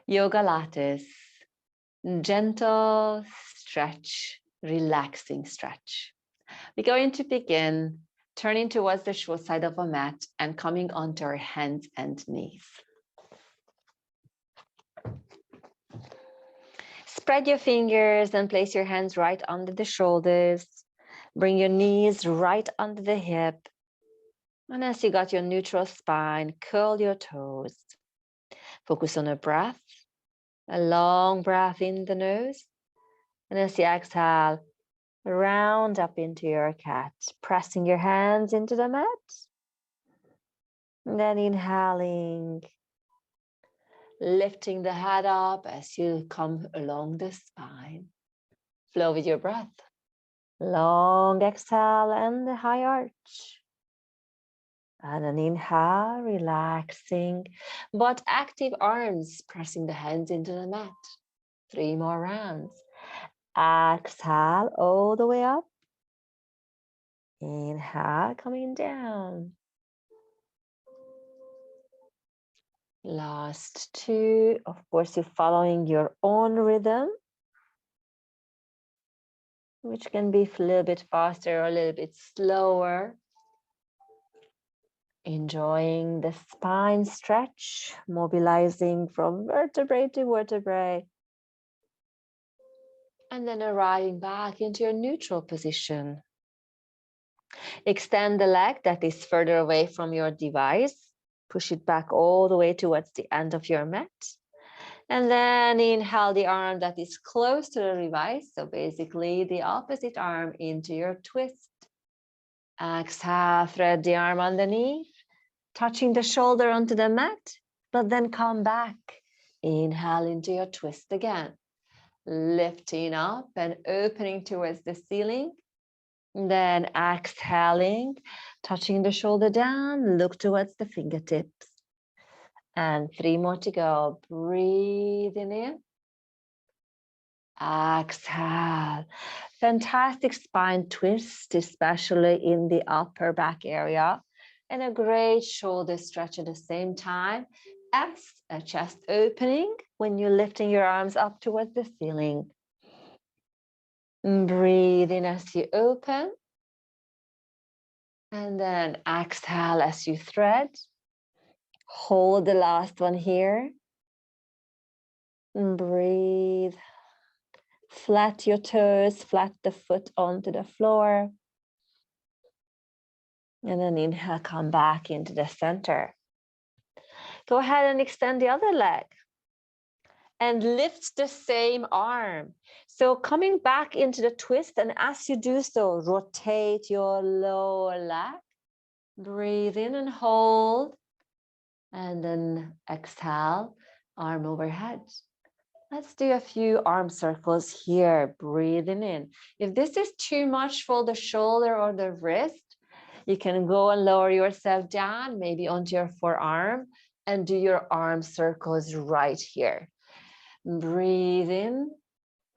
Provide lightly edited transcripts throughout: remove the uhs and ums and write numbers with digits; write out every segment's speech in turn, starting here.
Yoga Lattes, gentle stretch, relaxing stretch. We're going to begin turning towards the short side of a mat and coming onto our hands and knees. Spread your fingers and place your hands right under the shoulders. Bring your knees right under the hip. And as you got your neutral spine, curl your toes. Focus on a breath, a long breath in the nose. And as you exhale, round up into your cat, pressing your hands into the mat. And then inhaling, lifting the head up as you come along the spine. Flow with your breath. Long exhale and the high arch. And an inhale, relaxing, but active arms, pressing the hands into the mat. 3 more rounds. Exhale all the way up. Inhale, coming down. Last 2. Of course, you're following your own rhythm, which can be a little bit faster or a little bit slower. Enjoying the spine stretch, mobilizing from vertebrae to vertebrae. And then arriving back into your neutral position. Extend the leg that is further away from your device. Push it back all the way towards the end of your mat. And then inhale the arm that is close to the device. So basically the opposite arm into your twist. Exhale, thread the arm underneath, touching the shoulder onto the mat, but then come back. Inhale into your twist again. Lifting up and opening towards the ceiling. Then exhaling, touching the shoulder down, look towards the fingertips. And 3 more to go. Breathing in. Exhale. Fantastic spine twist, especially in the upper back area. And a great shoulder stretch at the same time as a chest opening when you're lifting your arms up towards the ceiling. Breathe in as you open. And then exhale as you thread. Hold the last one here. Breathe. Flat your toes, flat the foot onto the floor. And then inhale, come back into the center. Go ahead and extend the other leg. And lift the same arm. So coming back into the twist, and as you do so, rotate your lower leg. Breathe in and hold. And then exhale, arm overhead. Let's do a few arm circles here, breathing in. If this is too much for the shoulder or the wrist, you can go and lower yourself down, maybe onto your forearm, and do your arm circles right here. Breathe in,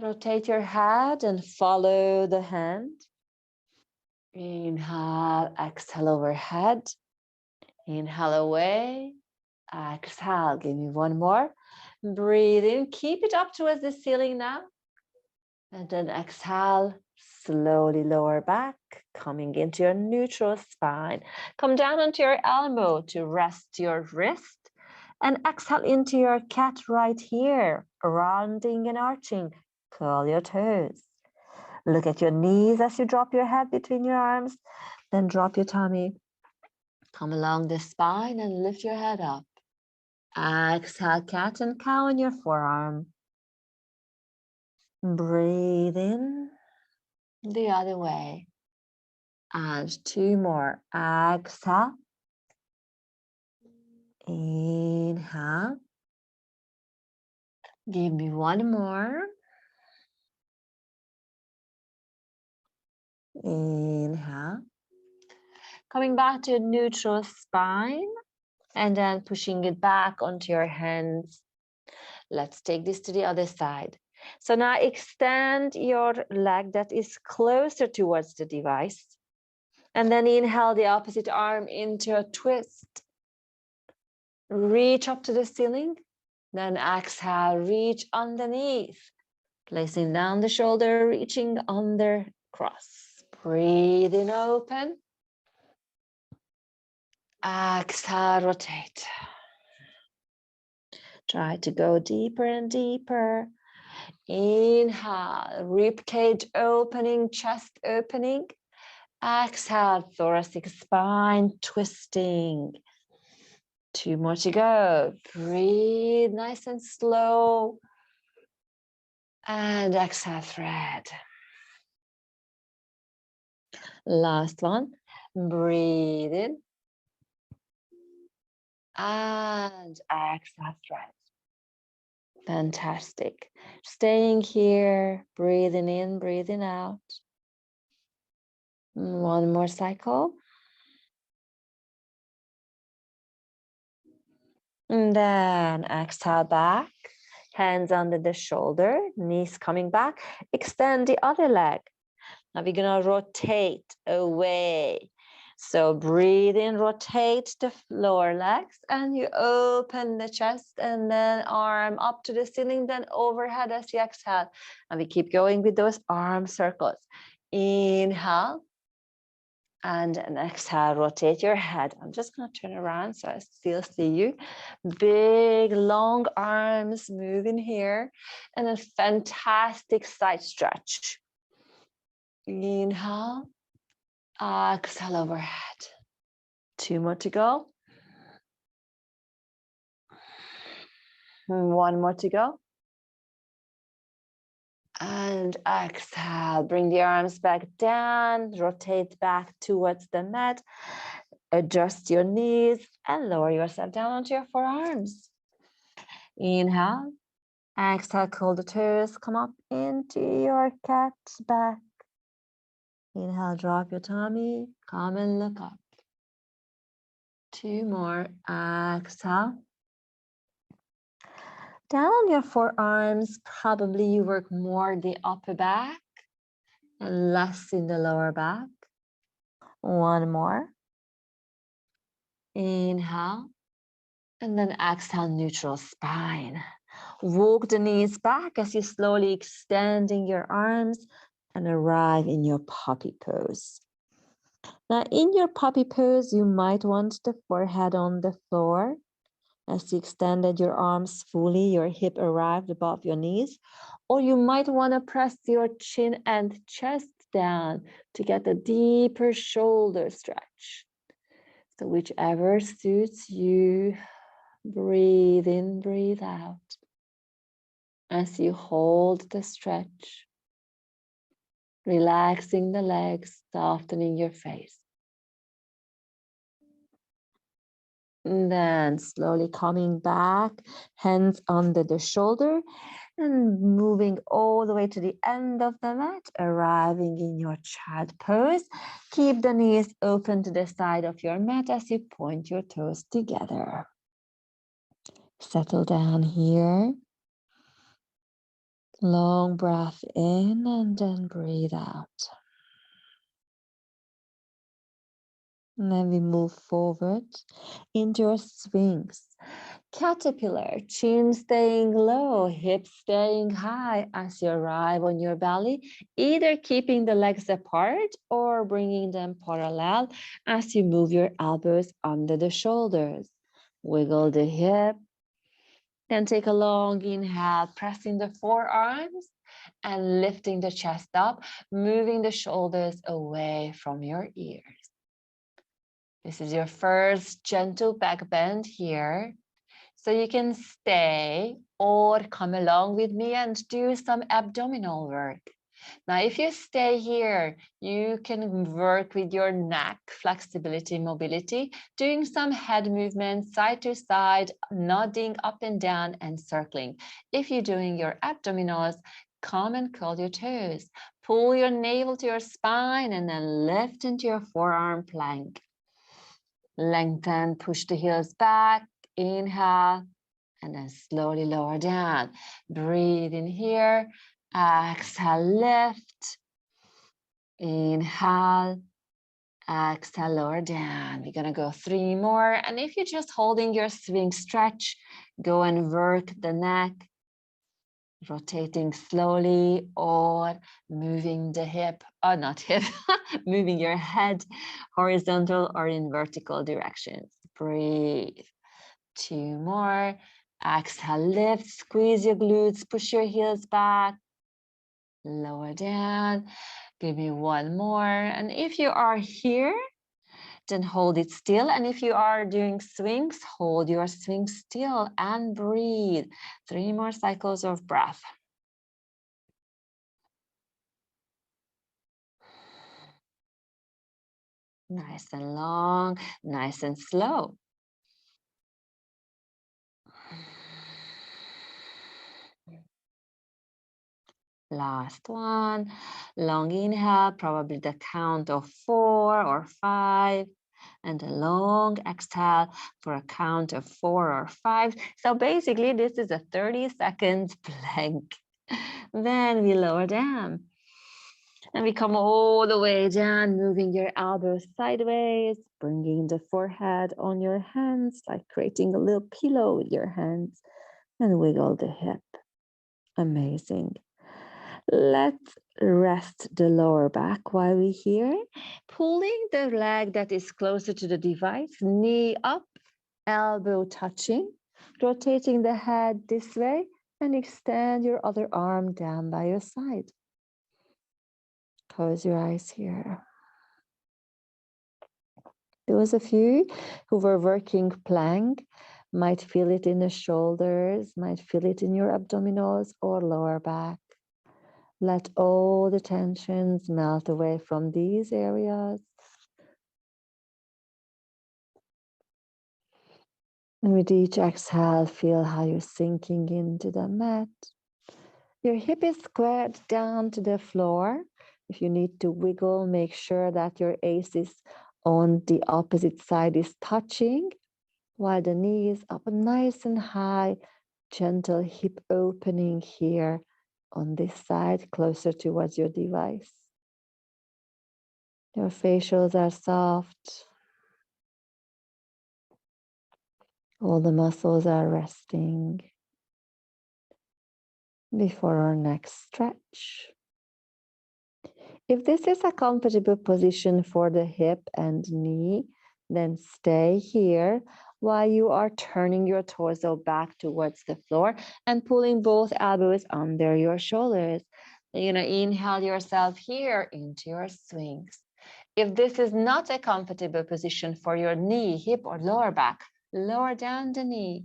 rotate your head and follow the hand. Inhale, exhale overhead. Inhale away, exhale. Give me 1 more. Breathe in, keep it up towards the ceiling now. And then exhale, slowly lower back, coming into your neutral spine. Come down onto your elbow to rest your wrist. And exhale into your cat right here, rounding and arching. Curl your toes. Look at your knees as you drop your head between your arms. Then drop your tummy. Come along the spine and lift your head up. Exhale, cat and cow on your forearm. Breathe in the other way. And 2 more. Exhale. Inhale. Give me 1 more. Inhale. Coming back to a neutral spine. And then pushing it back onto your hands. Let's take this to the other side. So now extend your leg that is closer towards the device. And then inhale the opposite arm into a twist. Reach up to the ceiling. Then exhale, reach underneath. Placing down the shoulder, reaching under, cross. Breathe in, open. Exhale, rotate. Try to go deeper and deeper. Inhale, ribcage opening, chest opening. Exhale, thoracic spine twisting. 2 more to go. Breathe nice and slow. And exhale, thread. Last one. Breathe in. And exhale, thread. Fantastic. Staying here, breathing in, breathing out. One more cycle. And then exhale back. Hands under the shoulder, knees coming back. Extend the other leg. Now we're gonna rotate away. So breathe in, rotate the lower legs, and you open the chest and then arm up to the ceiling, then overhead as you exhale. And we keep going with those arm circles. Inhale. And an exhale, rotate your head. I'm just going to turn around so I still see you. Big, long arms moving here. And a fantastic side stretch. Inhale. Exhale overhead. 2 more to go. 1 more to go. And exhale, bring the arms back down, rotate back towards the mat, adjust your knees and lower yourself down onto your forearms. Inhale, exhale, curl the toes, come up into your cat back. Inhale, drop your tummy, come and look up. 2 more, exhale. Down on your forearms, probably you work more the upper back and less in the lower back. 1 more. Inhale. And then exhale, neutral spine. Walk the knees back as you slowly extending your arms and arrive in your puppy pose. Now in your puppy pose, you might want the forehead on the floor. As you extended your arms fully, your hip arrived above your knees, or you might want to press your chin and chest down to get a deeper shoulder stretch. So whichever suits you, breathe in, breathe out. As you hold the stretch, relaxing the legs, softening your face. And then slowly coming back, hands under the shoulder and moving all the way to the end of the mat, arriving in your child pose. Keep the knees open to the side of your mat as you point your toes together. Settle down here. Long breath in and then breathe out. And then we move forward into your Sphinx. Caterpillar, chin staying low, hips staying high as you arrive on your belly, either keeping the legs apart or bringing them parallel as you move your elbows under the shoulders. Wiggle the hip. Then take a long inhale, pressing the forearms and lifting the chest up, moving the shoulders away from your ears. This is your first gentle back bend here. So you can stay or come along with me and do some abdominal work. Now, if you stay here, you can work with your neck, flexibility, mobility, doing some head movements side to side, nodding up and down and circling. If you're doing your abdominals, come and curl your toes. Pull your navel to your spine and then lift into your forearm plank. Lengthen, push the heels back, inhale, and then slowly lower down. Breathe in here, exhale, lift, inhale, Exhale, lower down. We're gonna go 3 more. And if you're just holding your swing stretch, go and work the neck, rotating slowly or moving the hip, or not hip, moving your head horizontal or in vertical directions. Breathe. 2 more. Exhale, lift, squeeze your glutes, push your heels back, lower down. Give me 1 more. And if you are here, then hold it still. And if you are doing swings, hold your swing still and breathe. 3 more cycles of breath. Nice and long, nice and slow. Last one. Long inhale, probably the count of 4 or 5. And a long exhale for a count of 4 or 5. So basically, this is a 30 seconds plank. Then we lower down. And we come all the way down, moving your elbows sideways, bringing the forehead on your hands, like creating a little pillow with your hands, and wiggle the hip. Amazing. Let's rest the lower back while we're here. Pulling the leg that is closer to the device, knee up, elbow touching, rotating the head this way, and extend your other arm down by your side. Close your eyes here. Those of you who were working plank might feel it in the shoulders, might feel it in your abdominals or lower back. Let all the tensions melt away from these areas. And with each exhale, feel how you're sinking into the mat. Your hip is squared down to the floor. If you need to wiggle, make sure that your aces on the opposite side is touching, while the knee is up nice and high. Gentle hip opening here on this side, closer towards your device. Your facials are soft. All the muscles are resting. Before our next stretch. If this is a comfortable position for the hip and knee, then stay here while you are turning your torso back towards the floor and pulling both elbows under your shoulders. You're going to inhale yourself here into your swings. If this is not a comfortable position for your knee, hip, or lower back, lower down the knee.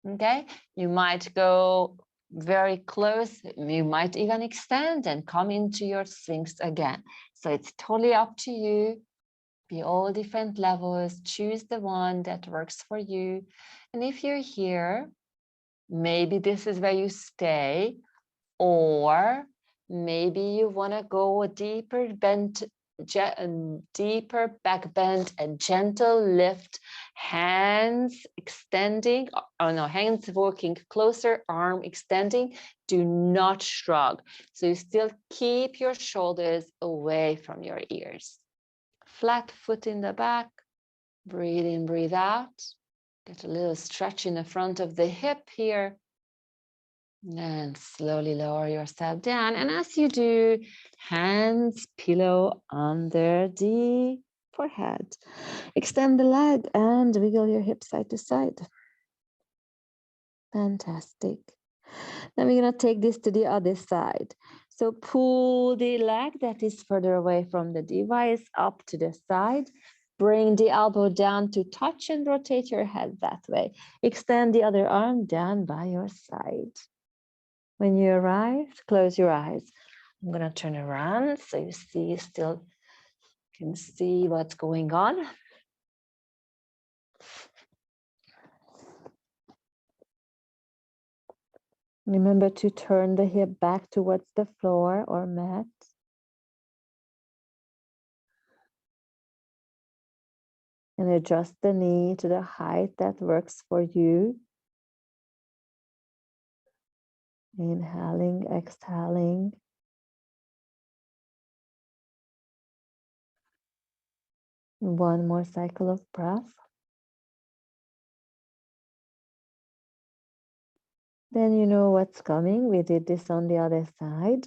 Okay, you might go very close. You might even extend and come into your swings again. So it's totally up to you. Be all different levels. Choose the one that works for you. And if you're here, maybe this is where you stay, or maybe you want to go a deeper bend, deeper back bend, and gentle lift, hands extending, oh no, hands working closer, arm extending. Do not shrug. So you still keep your shoulders away from your ears. Flat foot in the back, breathe in, breathe out. Get a little stretch in the front of the hip here. And slowly lower yourself down. And as you do, hands pillow under the forehead. Extend the leg and wiggle your hip side to side. Fantastic. Then we're going to take this to the other side. So pull the leg that is further away from the device up to the side. Bring the elbow down to touch and rotate your head that way. Extend the other arm down by your side. When you arrive, close your eyes. I'm going to turn around so you see, still can see what's going on. Remember to turn the hip back towards the floor or mat. And adjust the knee to the height that works for you. Inhaling, exhaling. One more cycle of breath. Then you know what's coming. We did this on the other side.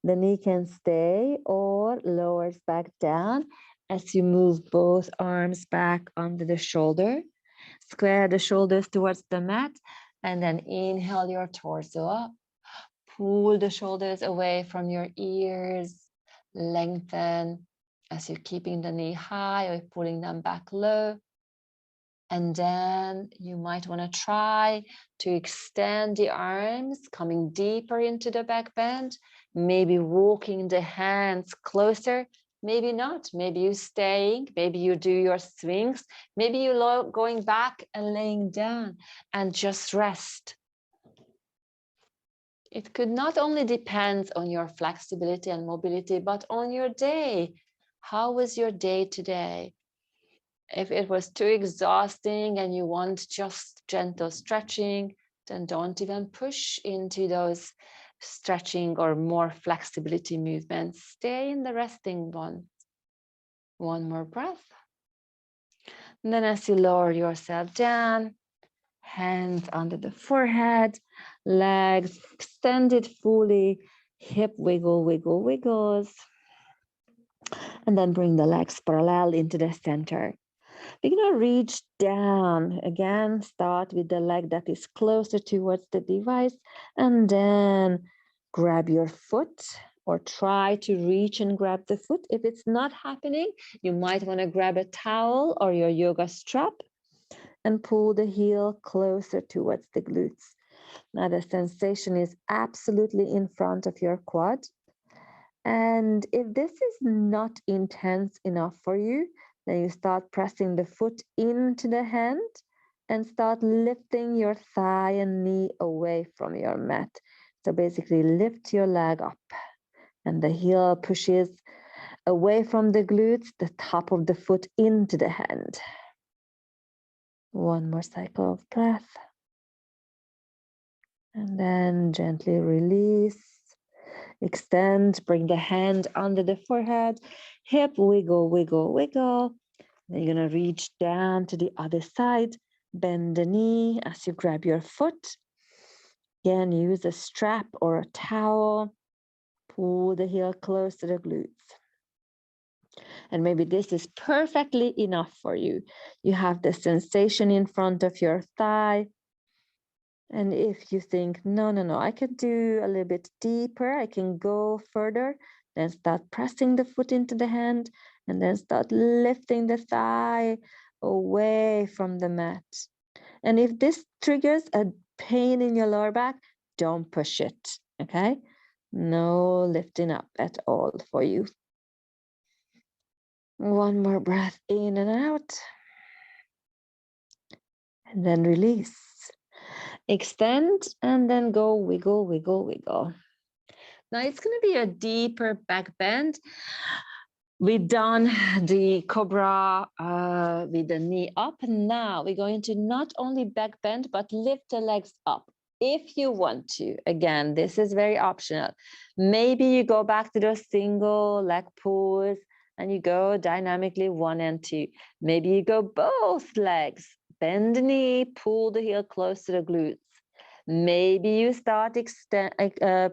The knee can stay or lowers back down as you move both arms back under the shoulder. Square the shoulders towards the mat and then inhale your torso up. Pull the shoulders away from your ears. Lengthen as you're keeping the knee high or pulling them back low. And then you might want to try to extend the arms, coming deeper into the back bend, maybe walking the hands closer, maybe not. Maybe you staying, maybe you do your swings, maybe you going back and laying down and just rest. It could not only depend on your flexibility and mobility, but on your day. How was your day today? If it was too exhausting and you want just gentle stretching, then don't even push into those stretching or more flexibility movements. Stay in the resting one. One more breath. And then as you lower yourself down, hands under the forehead, legs extended fully, hip wiggle, wiggle, wiggles. And then bring the legs parallel into the center. We're going to reach down. Again, start with the leg that is closer towards the device, and then grab your foot or try to reach and grab the foot. If it's not happening, you might want to grab a towel or your yoga strap and pull the heel closer towards the glutes. Now the sensation is absolutely in front of your quad. And if this is not intense enough for you, then you start pressing the foot into the hand and start lifting your thigh and knee away from your mat. So basically lift your leg up and the heel pushes away from the glutes, the top of the foot into the hand. One more cycle of breath. And then gently release. Extend, bring the hand under the forehead, hip wiggle, wiggle, wiggle. Then you're going to reach down to the other side, bend the knee as you grab your foot. Again, use a strap or a towel. Pull the heel close to the glutes. And maybe this is perfectly enough for you. You have the sensation in front of your thigh. And if you think, no, I can do a little bit deeper, I can go further, then start pressing the foot into the hand and then start lifting the thigh away from the mat. And if this triggers a pain in your lower back, don't push it, okay? No lifting up at all for you. One more breath in and out. And then release. Extend and then go wiggle, wiggle, wiggle. Now it's going to be a deeper back bend. We've done the cobra with the knee up. Now we're going to not only back bend, but lift the legs up if you want to. Again, this is very optional. Maybe you go back to those single leg pulls and you go dynamically 1 and 2. Maybe you go both legs. Bend the knee, pull the heel close to the glutes. Maybe you start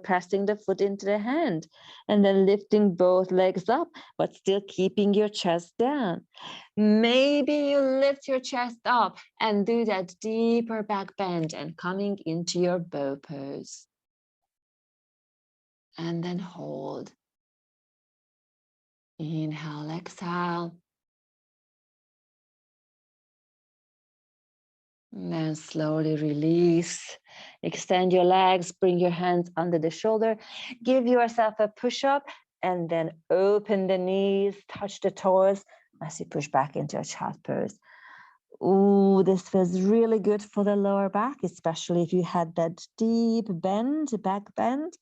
pressing the foot into the hand and then lifting both legs up, but still keeping your chest down. Maybe you lift your chest up and do that deeper back bend and coming into your bow pose. And then hold. Inhale, exhale. And then slowly release. Extend your legs, bring your hands under the shoulder. Give yourself a push-up and then open the knees, touch the toes as you push back into a child pose. Ooh, this feels really good for the lower back, especially if you had that deep bend, back bend.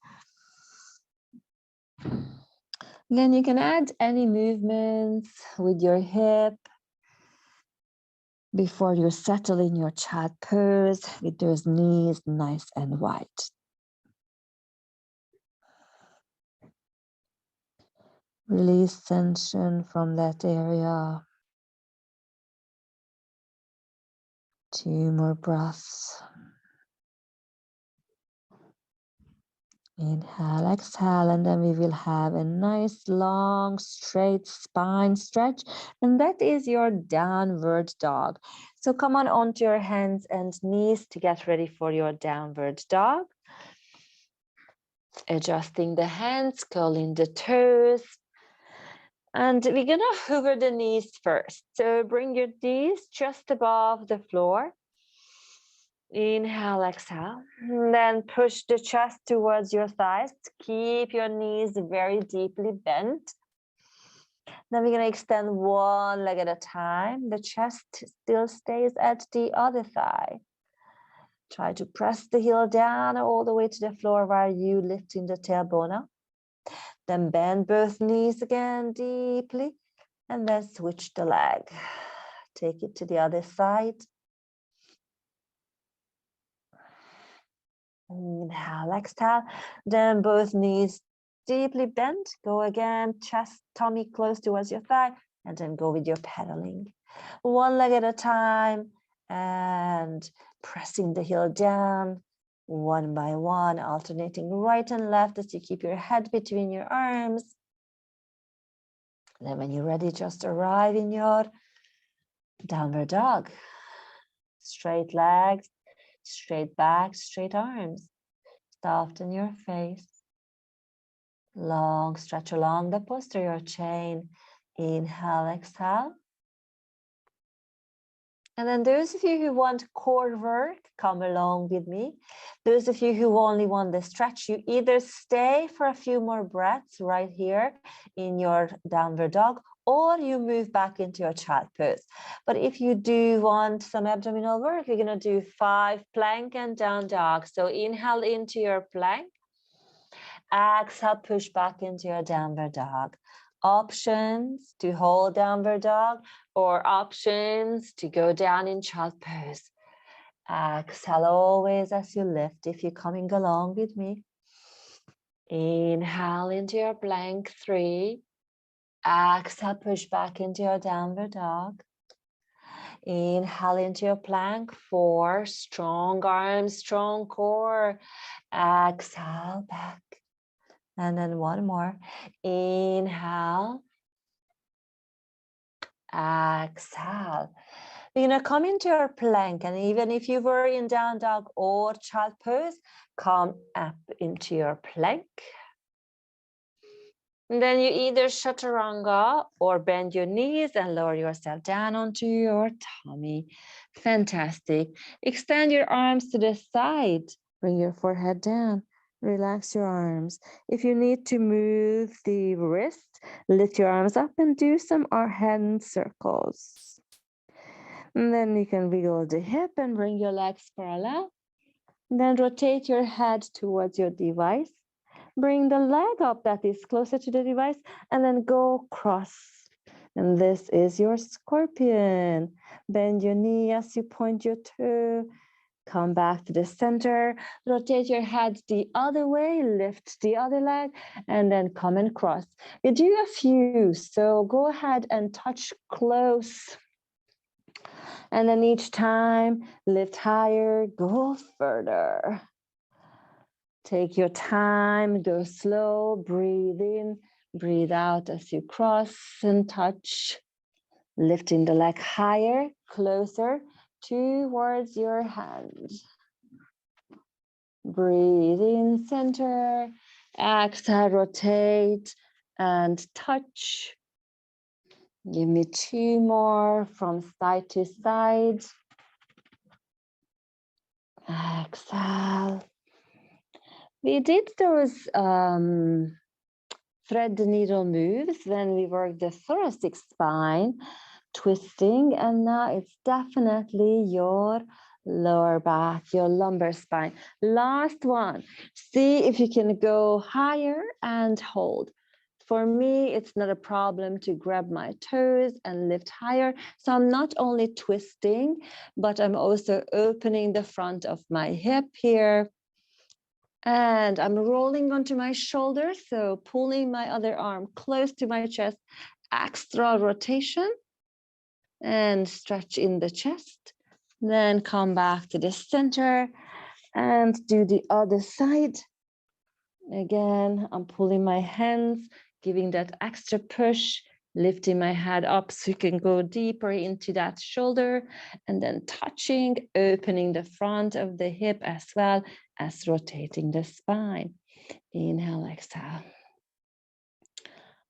Then you can add any movements with your hip before you settle in your child pose with those knees nice and wide. Release tension from that area. 2 more breaths. Inhale, exhale, and then we will have a nice long straight spine stretch, and that is your downward dog. So come on onto your hands and knees to get ready for your downward dog. Adjusting the hands, curling the toes, and we're gonna hover the knees first. So bring your knees just above the floor. Inhale, exhale, and then push the chest towards your thighs. Keep your knees very deeply bent. Then we're going to extend one leg at a time. The chest still stays at the other thigh. Try to press the heel down all the way to the floor while you lifting the tailbone up. Then bend both knees again deeply, and then switch the leg. Take it to the other side. Inhale, exhale, then both knees deeply bent. Go again, chest, tummy close towards your thigh, and then go with your pedaling. One leg at a time, and pressing the heel down, one by one, alternating right and left as you keep your head between your arms. Then when you're ready, just arrive in your downward dog. Straight legs, straight back, straight arms. Soften your face. Long stretch along the posterior chain. Inhale, exhale. And then those of you who want core work, come along with me. Those of you who only want the stretch, you either stay for a few more breaths right here in your downward dog, or you move back into your child pose. But if you do want some abdominal work, we're going to do 5 plank and down dog. So inhale into your plank. Exhale, push back into your downward dog. Options to hold downward dog, or options to go down in child pose. Exhale always as you lift, if you're coming along with me. Inhale into your plank, 3. Exhale, push back into your downward dog. Inhale into your plank, 4. Strong arms, strong core. Exhale, back. And then one more. Inhale. Exhale. We're going to come into your plank, and even if you were in down dog or child pose, come up into your plank. And then you either chaturanga or bend your knees and lower yourself down onto your tummy. Fantastic. Extend your arms to the side. Bring your forehead down. Relax your arms. If you need to move the wrist, lift your arms up and do some hand circles. And then you can wiggle the hip and bring your legs parallel. And then rotate your head towards your device. Bring the leg up that is closer to the device, and then go cross. And this is your scorpion. Bend your knee as you point your toe. Come back to the center, rotate your head the other way, lift the other leg, and then come and cross. We do a few, so go ahead and touch close. And then each time, lift higher, go further. Take your time, go slow, breathe in, breathe out as you cross and touch. Lifting the leg higher, closer towards your hand. Breathe in, center, exhale, rotate and touch. Give me 2 more from side to side. Exhale. We did those thread the needle moves when we worked the thoracic spine, twisting, and now it's definitely your lower back, your lumbar spine. Last one. See if you can go higher and hold. For me, it's not a problem to grab my toes and lift higher. So I'm not only twisting, but I'm also opening the front of my hip here. And I'm rolling onto my shoulder, so pulling my other arm close to my chest, extra rotation, and stretch in the chest. Then come back to the center and do the other side. Again, I'm pulling my hands, giving that extra push, lifting my head up so you can go deeper into that shoulder, and then touching, opening the front of the hip as well as rotating the spine. Inhale, exhale.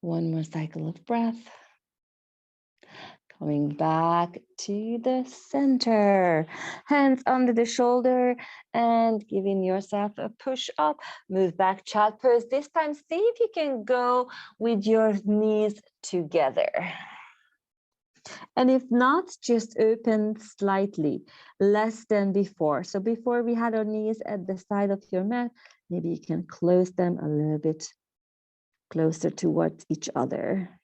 One more cycle of breath. Coming back to the center, hands under the shoulder and giving yourself a push up. Move back, child pose. This time, see if you can go with your knees together. And if not, just open slightly, less than before. So before we had our knees at the side of your mat, maybe you can close them a little bit closer towards each other.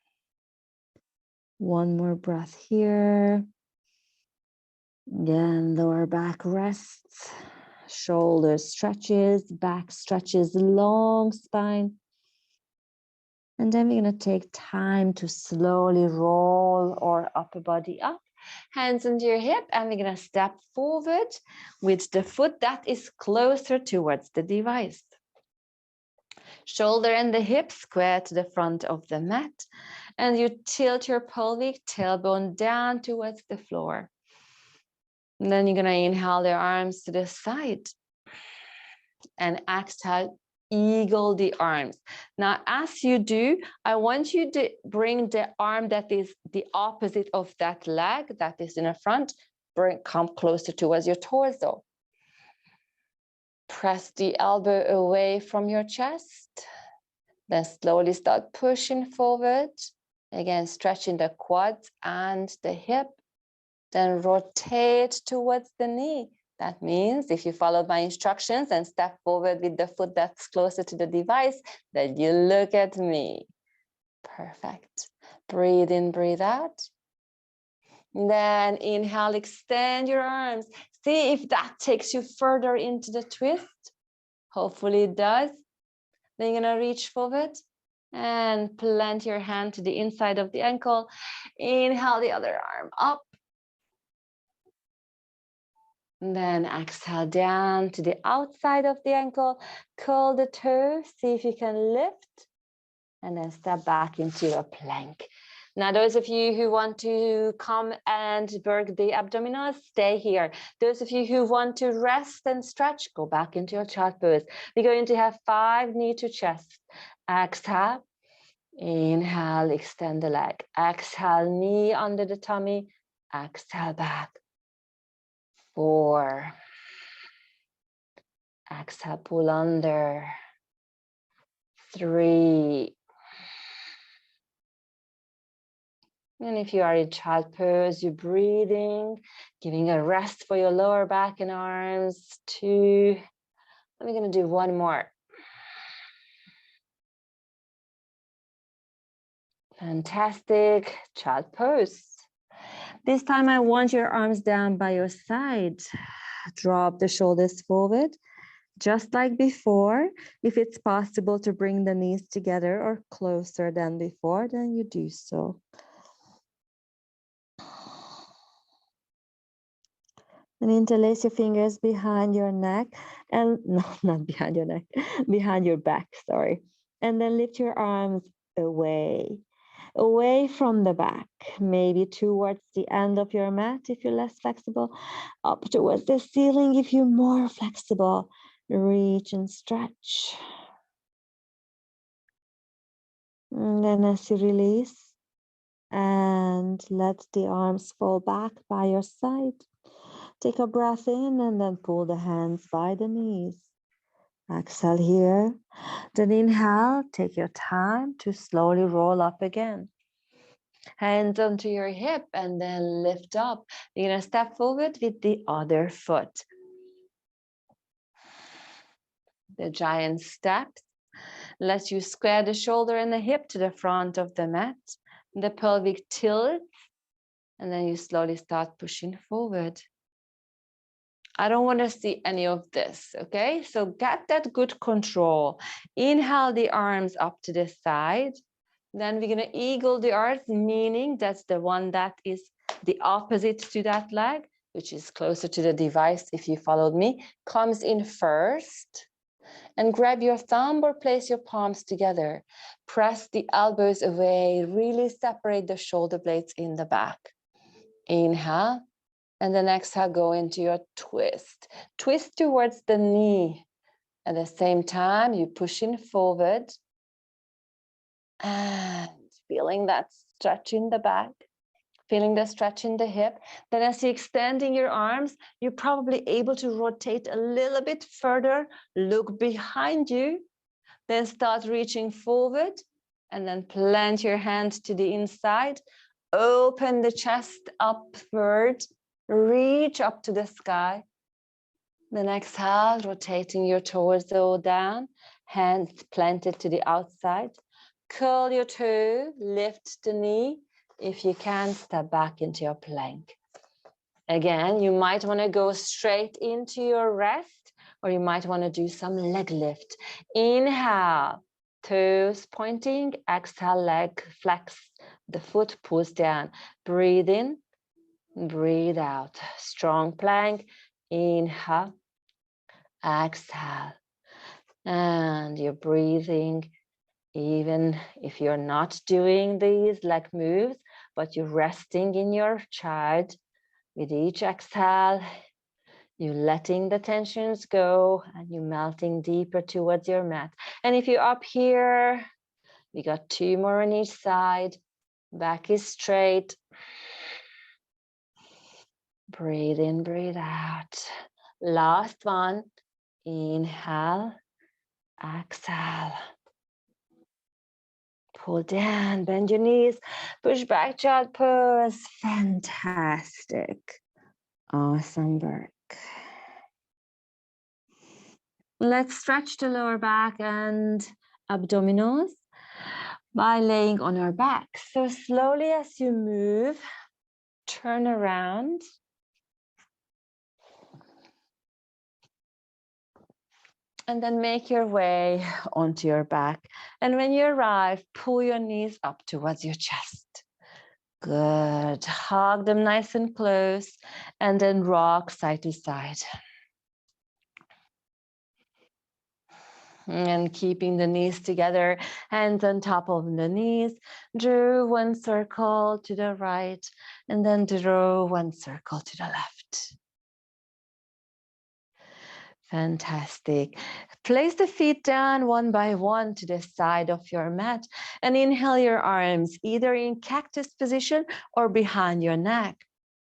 One more breath here. Again, lower back rests, shoulder stretches, back stretches, long spine. And then we're going to take time to slowly roll our upper body up, hands into your hip, and we're going to step forward with the foot that is closer towards the device. Shoulder and the hip square to the front of the mat, and you tilt your pelvic tailbone down towards the floor. And then you're going to inhale the arms to the side and exhale, eagle the arms. Now, as you do, I want you to bring the arm that is the opposite of that leg that is in the front, come closer towards your torso. Press the elbow away from your chest. Then slowly start pushing forward. Again, stretching the quads and the hip. Then rotate towards the knee. That means if you followed my instructions and step forward with the foot that's closer to the device, then you look at me. Perfect. Breathe in, breathe out. Then inhale, extend your arms. See if that takes you further into the twist. Hopefully it does. Then you're gonna reach forward and plant your hand to the inside of the ankle. Inhale the other arm up. And then exhale down to the outside of the ankle. Curl the toes, see if you can lift. And then step back into a plank. Now, those of you who want to come and work the abdominals, stay here. Those of you who want to rest and stretch, go back into your child pose. We're going to have 5 knee to chest. Exhale. Inhale, extend the leg. Exhale, knee under the tummy. Exhale back. 4. Exhale, pull under. 3. And if you are in child pose, you're breathing, giving a rest for your lower back and arms. 2. We're going to do 1 more. Fantastic. Child pose. This time I want your arms down by your side. Drop the shoulders forward. Just like before, if it's possible to bring the knees together or closer than before, then you do so. And interlace your fingers behind your neck and no, not behind your neck, behind your back, sorry. And then lift your arms away from the back, maybe towards the end of your mat if you're less flexible, up towards the ceiling if you're more flexible. Reach and stretch. And then as you release and let the arms fall back by your side, take a breath in and then pull the hands by the knees. Exhale here. Then inhale, take your time to slowly roll up again. Hands onto your hip and then lift up. You're going to step forward with the other foot. The giant steps lets you square the shoulder and the hip to the front of the mat. The pelvic tilts, and then you slowly start pushing forward. I don't want to see any of this, okay? So get that good control. Inhale the arms up to the side. Then we're going to eagle the arms, meaning that's the one that is the opposite to that leg. which is closer to the device if you followed me, comes in first. And grab your thumb or place your palms together. Press the elbows away, really separate the shoulder blades in the back. Inhale, and then exhale, go into your twist. Twist towards the knee. At the same time, you push in forward and feeling that stretch in the back. Feeling the stretch in the hip. Then as you're extending your arms, you're probably able to rotate a little bit further. Look behind you. Then start reaching forward. And then plant your hand to the inside. Open the chest upward. Reach up to the sky. Then exhale, rotating your torso down. Hands planted to the outside. Curl your toe. Lift the knee. If you can, step back into your plank. Again, you might want to go straight into your rest, or you might want to do some leg lift. Inhale, toes pointing. Exhale, leg flex. The foot pulls down. Breathe in, breathe out. Strong plank. Inhale, exhale. And you're breathing. Even if you're not doing these leg moves, but you're resting in your child. With each exhale, you're letting the tensions go and you're melting deeper towards your mat. And if you're up here, we got 2 more on each side. Back is straight. Breathe in, breathe out. Last one. Inhale, exhale. Pull down, bend your knees, push back, child pose. Fantastic. Awesome work. Let's stretch the lower back and abdominals by laying on our back. So slowly as you move, turn around. And then make your way onto your back. And when you arrive, pull your knees up towards your chest. Good. Hug them nice and close. And then rock side to side. And keeping the knees together, hands on top of the knees. Draw one circle to the right. And then draw one circle to the left. Fantastic. Place the feet down one by one to the side of your mat and inhale your arms either in cactus position or behind your neck.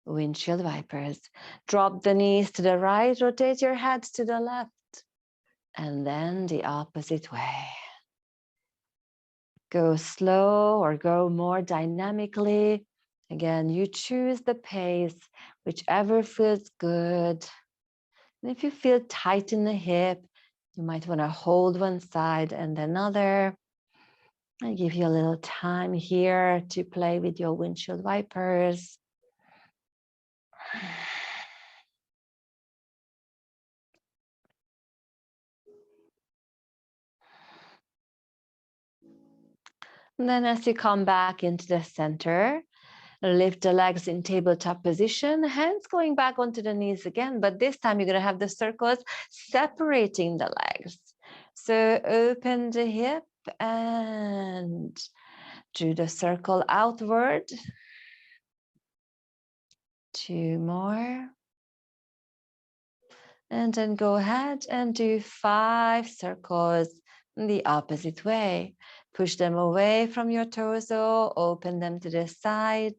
Windshield wipers. Drop the knees to the right, rotate your head to the left, and then the opposite way. Go slow or go more dynamically. Again, you choose the pace, whichever feels good. And if you feel tight in the hip, you might want to hold one side and another. I give you a little time here to play with your windshield wipers. And then as you come back into the center, lift the legs in tabletop position, hands going back onto the knees again, but this time you're going to have the circles separating the legs. So open the hip and do the circle outward. 2 more. And then go ahead and do 5 circles in the opposite way. Push them away from your torso, open them to the side.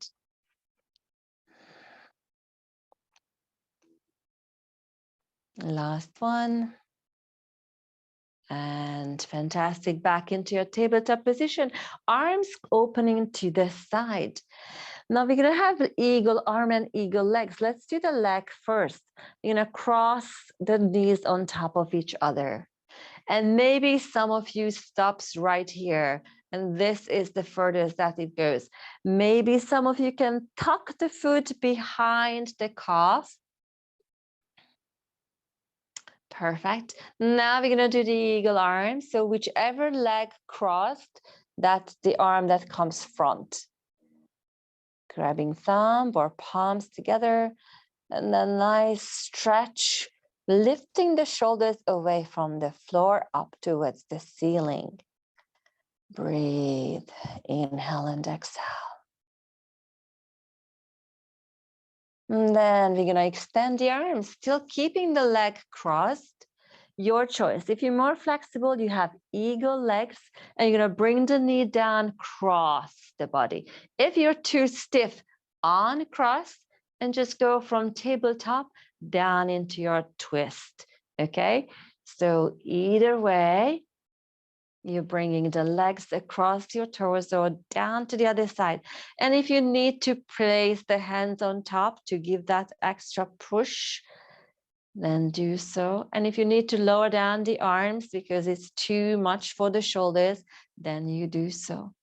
Last one. And fantastic, back into your tabletop position. Arms opening to the side. Now we're gonna have eagle arm and eagle legs. Let's do the leg first. You're gonna cross the knees on top of each other. And maybe some of you stops right here. And this is the furthest that it goes. Maybe some of you can tuck the foot behind the calf. Perfect. Now we're going to do the eagle arm. So whichever leg crossed, that's the arm that comes front. Grabbing thumb or palms together. And a nice stretch, lifting the shoulders away from the floor up towards the ceiling. Breathe, inhale and exhale. And then we're gonna extend the arms, still keeping the leg crossed. Your choice. If you're more flexible, you have eagle legs, and you're gonna bring the knee down, cross the body. If you're too stiff, uncross, and just go from tabletop down into your twist, okay? So either way, you're bringing the legs across your torso down to the other side. And if you need to place the hands on top to give that extra push, then do so. And if you need to lower down the arms because it's too much for the shoulders, then you do so.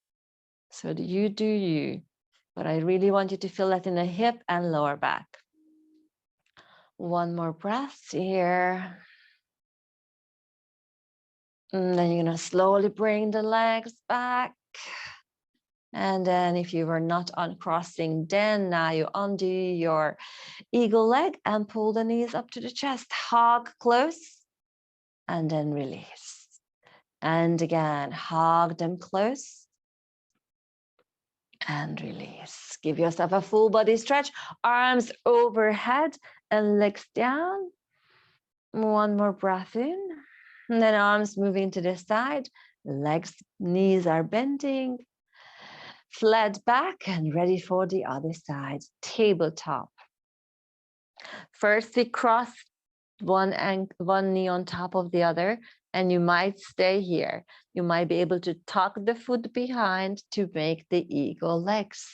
So you do you. But I really want you to feel that in the hip and lower back. One more breath here. And then you're going to slowly bring the legs back. And then if you were not uncrossing, then now you undo your eagle leg and pull the knees up to the chest. Hug close and then release. And again, hug them close and release. Give yourself a full body stretch. Arms overhead and legs down. One more breath in. And then arms moving to the side. Legs, knees are bending. Flat back and ready for the other side. Tabletop. First, we cross one knee on top of the other, and you might stay here. You might be able to tuck the foot behind to make the eagle legs.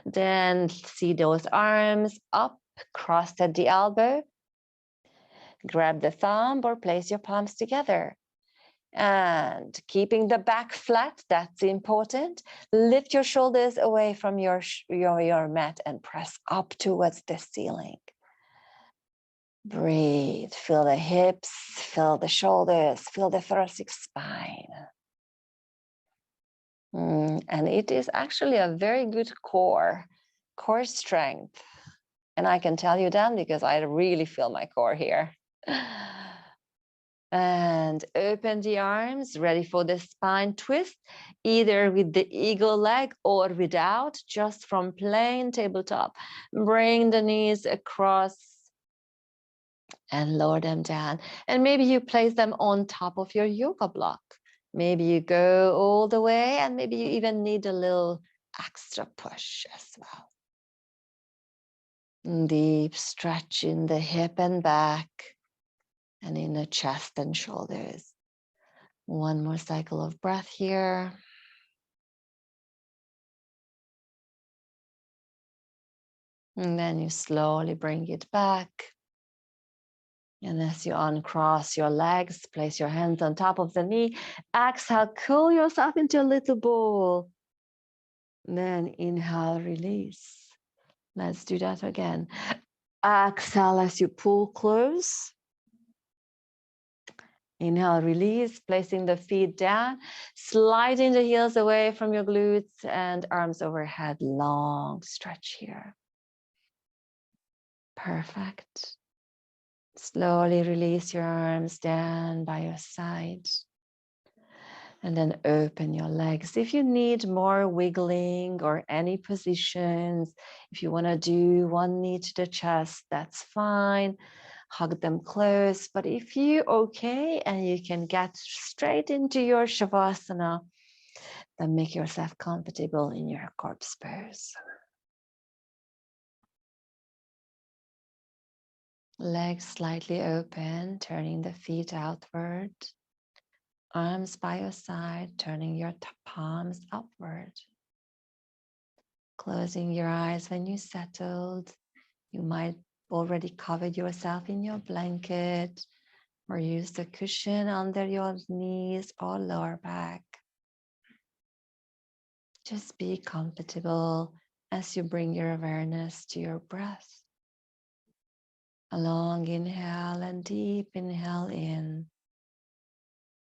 Then see those arms up, crossed at the elbow. Grab the thumb or place your palms together. And keeping the back flat, that's important. Lift your shoulders away from your mat and press up towards the ceiling. Breathe, feel the hips, feel the shoulders, feel the thoracic spine. And it is actually a very good core strength. And I can tell you that because I really feel my core here. And open the arms, ready for the spine twist, either with the eagle leg or without, just from plain tabletop. Bring the knees across and lower them down. And maybe you place them on top of your yoga block. Maybe you go all the way, and maybe you even need a little extra push as well. Deep stretch in the hip and back, and in the chest and shoulders. One more cycle of breath here. And then you slowly bring it back. And as you uncross your legs, place your hands on top of the knee. Exhale, curl yourself into a little ball. Then inhale, release. Let's do that again. Exhale as you pull close. Inhale, release, placing the feet down, sliding the heels away from your glutes and arms overhead. Long stretch here. Perfect. Slowly release your arms down by your side. And then open your legs. If you need more wiggling or any positions, if you want to do one knee to the chest, that's fine. Hug them close. But if you're okay and you can get straight into your Shavasana, then make yourself comfortable in your corpse pose. Legs slightly open, turning the feet outward. Arms by your side, turning your palms upward. Closing your eyes when you settled. You might already covered yourself in your blanket or use the cushion under your knees or lower back. Just be comfortable as you bring your awareness to your breath. A long inhale and deep inhale in,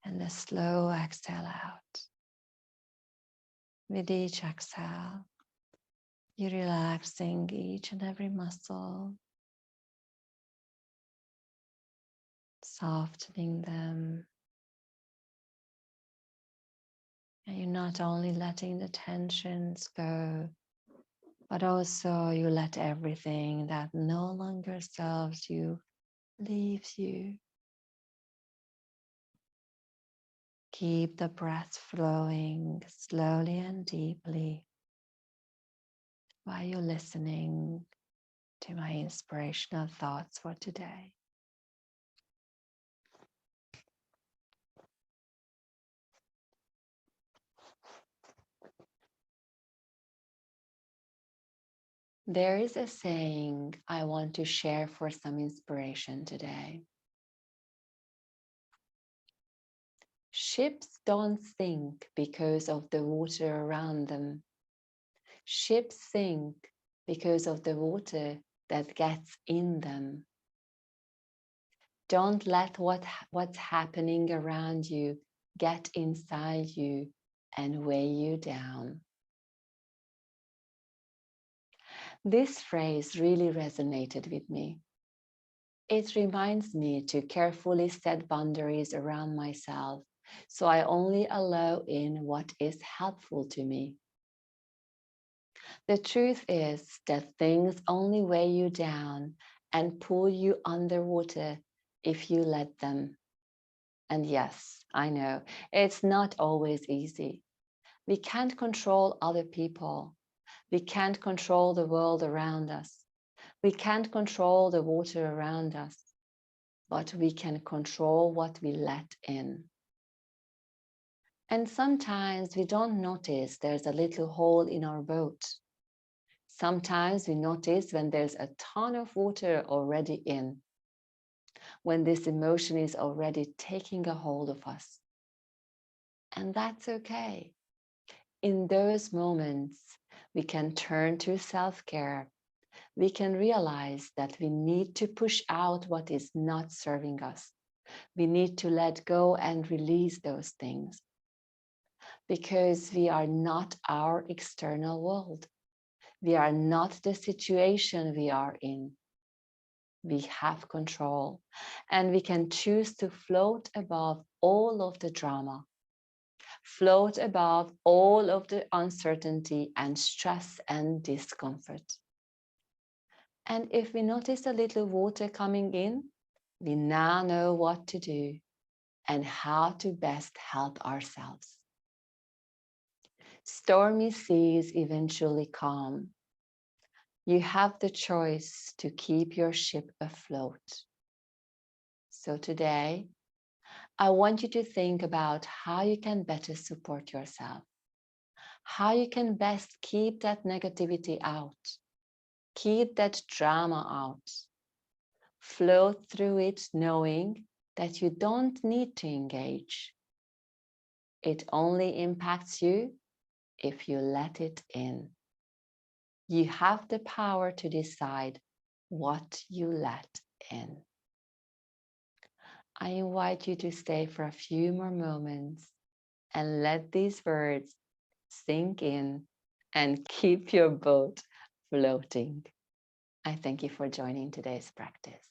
and a slow exhale out. With each exhale, You're relaxing each and every muscle, softening them. And you're not only letting the tensions go, but also you let everything that no longer serves you, leaves you. Keep the breath flowing slowly and deeply while you're listening to my inspirational thoughts for today. There is a saying I want to share for some inspiration today. Ships don't sink because of the water around them. Ships sink because of the water that gets in them. Don't let what's happening around you get inside you and weigh you down. This phrase really resonated with me. It reminds me to carefully set boundaries around myself, so I only allow in what is helpful to me. The truth is that things only weigh you down and pull you underwater if you let them. And yes, I know, it's not always easy. We can't control other people. We can't control the world around us. We can't control the water around us, but we can control what we let in. And sometimes we don't notice there's a little hole in our boat. Sometimes we notice when there's a ton of water already in, when this emotion is already taking a hold of us. And that's okay. In those moments, we can turn to self-care. We can realize that we need to push out what is not serving us. We need to let go and release those things, because we are not our external world. We are not the situation we are in. We have control, and we can choose to float above all of the drama, float above all of the uncertainty and stress and discomfort. And if we notice a little water coming in, we now know what to do and how to best help ourselves. Stormy seas eventually calm. You have the choice to keep your ship afloat. So today, I want you to think about how you can better support yourself, how you can best keep that negativity out, keep that drama out, float through it knowing that you don't need to engage. It only impacts you if you let it in. You have the power to decide what you let in. I invite you to stay for a few more moments and let these words sink in and keep your boat floating. I thank you for joining today's practice.